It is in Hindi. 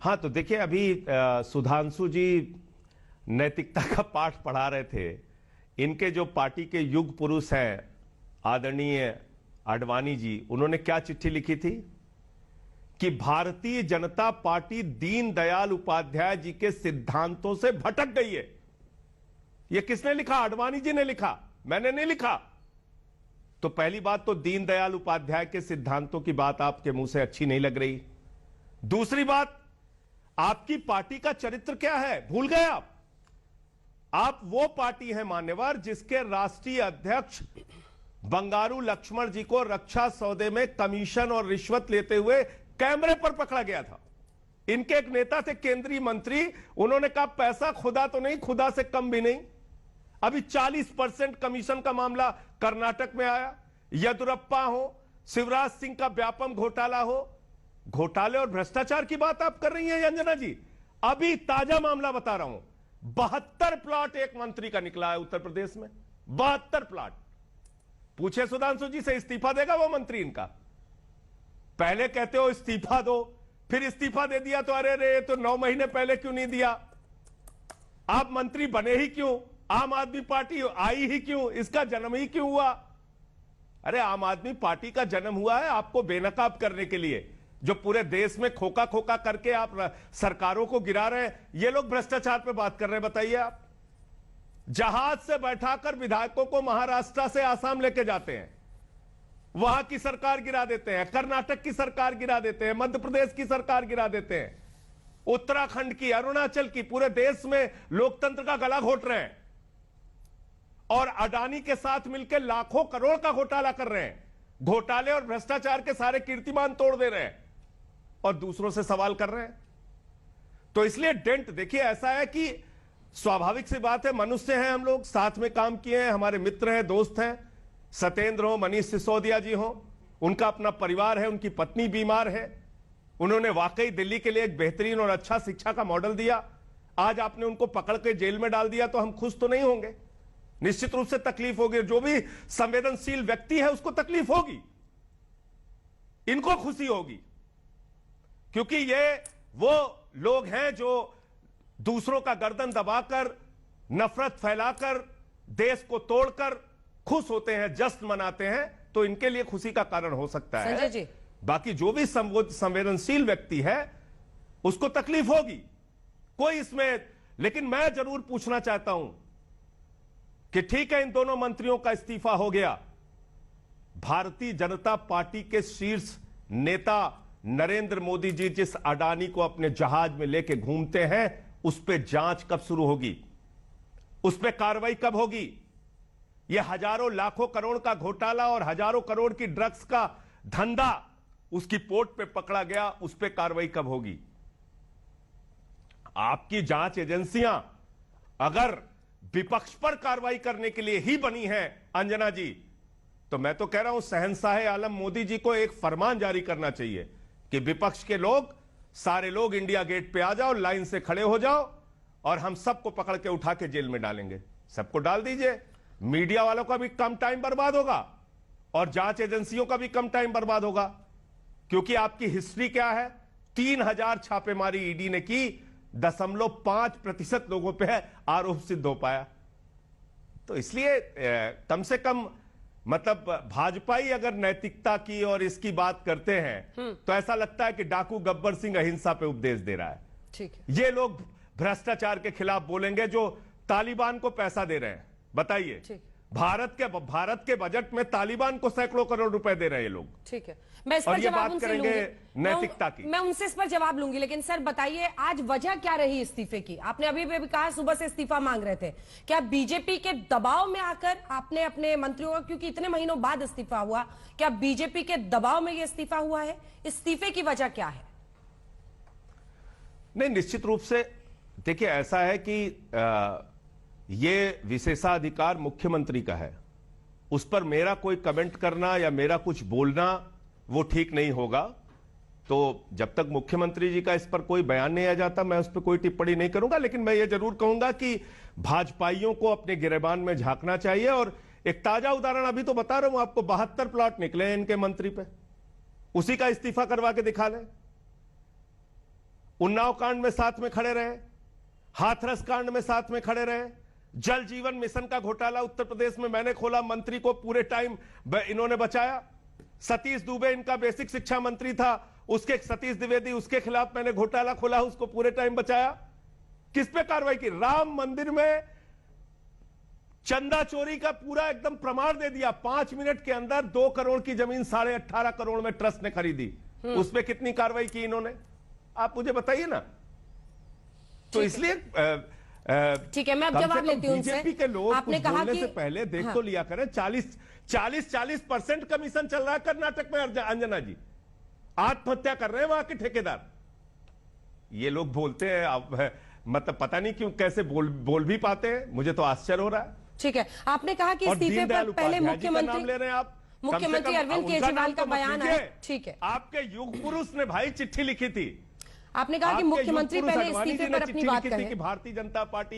हाँ, तो देखिए अभी सुधांशु जी नैतिकता का पाठ पढ़ा रहे थे। इनके जो पार्टी के युग पुरुष हैं आदरणीय आडवाणी जी, उन्होंने क्या चिट्ठी लिखी थी कि भारतीय जनता पार्टी दीनदयाल उपाध्याय जी के सिद्धांतों से भटक गई है। यह किसने लिखा? आडवाणी जी ने लिखा, मैंने नहीं लिखा। तो पहली बात तो दीनदयाल उपाध्याय के सिद्धांतों की बात आपके मुंह से अच्छी नहीं लग रही। दूसरी बात, आपकी पार्टी का चरित्र क्या है भूल गए आप। आप वो पार्टी है मान्यवर जिसके राष्ट्रीय अध्यक्ष बंगारू लक्ष्मण जी को रक्षा सौदे में कमीशन और रिश्वत लेते हुए कैमरे पर पकड़ा गया था। इनके एक नेता थे केंद्रीय मंत्री, उन्होंने कहा पैसा खुदा तो नहीं, खुदा से कम भी नहीं। अभी 40% कमीशन का मामला कर्नाटक में आया। येदुरप्पा हो, शिवराज सिंह का व्यापम घोटाला हो, घोटाले और भ्रष्टाचार की बात आप कर रही हैं अंजना जी। अभी ताजा मामला बता रहा हूं, 72 प्लॉट एक मंत्री का निकला है उत्तर प्रदेश में। 72 प्लॉट। पूछे सुधांशु जी से, इस्तीफा देगा वो मंत्री इनका? पहले कहते हो इस्तीफा दो, फिर इस्तीफा दे दिया तो अरे रे, तो 9 महीने पहले क्यों नहीं दिया? आप मंत्री बने ही क्यों? आम आदमी पार्टी आई ही क्यों? इसका जन्म ही क्यों हुआ? अरे आम आदमी पार्टी का जन्म हुआ है आपको बेनकाब करने के लिए। जो पूरे देश में खोखा खोखा करके आप सरकारों को गिरा रहे हैं, ये लोग भ्रष्टाचार पे बात कर रहे हैं। बताइए आप, जहाज से बैठाकर विधायकों को महाराष्ट्र से आसाम लेके जाते हैं, वहां की सरकार गिरा देते हैं, कर्नाटक की सरकार गिरा देते हैं, मध्य प्रदेश की सरकार गिरा देते हैं, उत्तराखंड की, अरुणाचल की, पूरे देश में लोकतंत्र का गला घोट रहे हैं और अडानी के साथ मिलकर लाखों करोड़ का घोटाला कर रहे हैं। घोटाले और भ्रष्टाचार के सारे कीर्तिमान तोड़ दे रहे हैं और दूसरों से सवाल कर रहे हैं। तो इसलिए डेंट देखिए ऐसा है कि स्वाभाविक सी बात है, मनुष्य हैं हम लोग, साथ में काम किए हैं, हमारे मित्र हैं, दोस्त हैं। सत्येंद्र हो, मनीष सिसोदिया जी हो, उनका अपना परिवार है, उनकी पत्नी बीमार है, उन्होंने वाकई दिल्ली के लिए एक बेहतरीन और अच्छा शिक्षा का मॉडल दिया। आज आपने उनको पकड़ के जेल में डाल दिया तो हम खुश तो नहीं होंगे, निश्चित रूप से तकलीफ होगी। जो भी संवेदनशील व्यक्ति है उसको तकलीफ होगी, इनको खुशी होगी, क्योंकि ये वो लोग हैं जो दूसरों का गर्दन दबाकर, नफरत फैलाकर, देश को तोड़कर खुश होते हैं, जश्न मनाते हैं। तो इनके लिए खुशी का कारण हो सकता है। संजय जी, बाकी जो भी संवेदनशील व्यक्ति है उसको तकलीफ होगी, कोई इसमें। लेकिन मैं जरूर पूछना चाहता हूं कि ठीक है, इन दोनों मंत्रियों का इस्तीफा हो गया, भारतीय जनता पार्टी के शीर्ष नेता नरेंद्र मोदी जी जिस अडानी को अपने जहाज में लेके घूमते हैं, उस पर जांच कब शुरू होगी? उस पर कार्रवाई कब होगी? यह हजारों लाखों करोड़ का घोटाला और हजारों करोड़ की ड्रग्स का धंधा उसकी पोर्ट पे पकड़ा गया, उस पर कार्रवाई कब होगी? आपकी जांच एजेंसियां अगर विपक्ष पर कार्रवाई करने के लिए ही बनी है अंजना जी, तो मैं तो कह रहा हूं शहंशाह आलम मोदी जी को एक फरमान जारी करना चाहिए कि विपक्ष के लोग, सारे लोग इंडिया गेट पे आ जाओ, लाइन से खड़े हो जाओ और हम सबको पकड़ के उठा के जेल में डालेंगे। सबको डाल दीजिए, मीडिया वालों का भी कम टाइम बर्बाद होगा और जांच एजेंसियों का भी कम टाइम बर्बाद होगा। क्योंकि आपकी हिस्ट्री क्या है? 3000 छापेमारी ईडी ने की, 0.5% लोगों पे आरोप सिद्ध हो पाया। तो इसलिए कम से कम मतलब भाजपा ही अगर नैतिकता की और इसकी बात करते हैं तो ऐसा लगता है कि डाकू गब्बर सिंह अहिंसा पे उपदेश दे रहा है। ठीक है, ये लोग भ्रष्टाचार के खिलाफ बोलेंगे जो तालिबान को पैसा दे रहे हैं। बताइए, भारत के बजट में तालिबान को सैकड़ों करोड़ रुपए दे रहे हैं लोग। ठीक है, मैं इस पर जवाब उनसे लूंगी, नैतिकता की मैं उनसे इस पर जवाब लूंगी। लेकिन सर बताइए, आज वजह क्या रही इस्तीफे की? आपने अभी भी कहा सुबह से इस्तीफा मांग रहे थे, क्या बीजेपी के दबाव में आकर आपने अपने मंत्रियों का, क्योंकि इतने महीनों बाद इस्तीफा हुआ, क्या बीजेपी के दबाव में यह इस्तीफा हुआ है? इस्तीफे की वजह क्या है? नहीं, निश्चित रूप से देखिए ऐसा है कि ये विशेषाधिकार मुख्यमंत्री का है, उस पर मेरा कोई कमेंट करना या मेरा कुछ बोलना वो ठीक नहीं होगा। तो जब तक मुख्यमंत्री जी का इस पर कोई बयान नहीं आ जाता, मैं उस पर कोई टिप्पणी नहीं करूंगा। लेकिन मैं ये जरूर कहूंगा कि भाजपाइयों को अपने गिरेबान में झांकना चाहिए। और एक ताजा उदाहरण अभी तो बता रहा हूं आपको, 72 प्लॉट निकले हैं इनके मंत्री पे, उसी का इस्तीफा करवा के दिखा लें। उन्नाव कांड में साथ में खड़े रहे, हाथरस कांड में साथ में खड़े रहे, जल जीवन मिशन का घोटाला उत्तर प्रदेश में मैंने खोला, मंत्री को पूरे टाइम इन्होंने बचाया। सतीश दुबे इनका बेसिक शिक्षा मंत्री था, उसके सतीश द्विवेदी, उसके खिलाफ मैंने घोटाला खोला, उसको पूरे टाइम बचाया। किस पे कार्रवाई की? राम मंदिर में चंदा चोरी का पूरा एकदम प्रमाण दे दिया। 5 मिनट के अंदर 2 करोड़ की जमीन 18.5 करोड़ में ट्रस्ट ने खरीदी। उस पे कितनी कार्रवाई की इन्होंने? आप मुझे बताइए ना। तो इसलिए ठीक है, मैं अब जवाब लेती हूं उनसे। बीजेपी के लोग आपने कुछ कहा बोलने कि से पहले देख तो लिया करें। 40% कमीशन चल रहा है कर्नाटक में। अंजना जी आत्महत्या कर रहे हैं वहां के ठेकेदार। ये लोग बोलते हैं, अब मतलब पता नहीं क्यों कैसे बोल भी पाते हैं, मुझे तो आश्चर्य हो रहा है। ठीक है, आपने कहा कि इस्तीफे पर पहले मुख्यमंत्री ले रहे हैं आप, मुख्यमंत्री अरविंद केजरीवाल का बयान है। ठीक है, आपके युग पुरुष ने भाई चिट्ठी लिखी थी। आपने कहा कि मुख्यमंत्री पहले इस्तीफे पर अपनी बात करें। भारतीय जनता पार्टी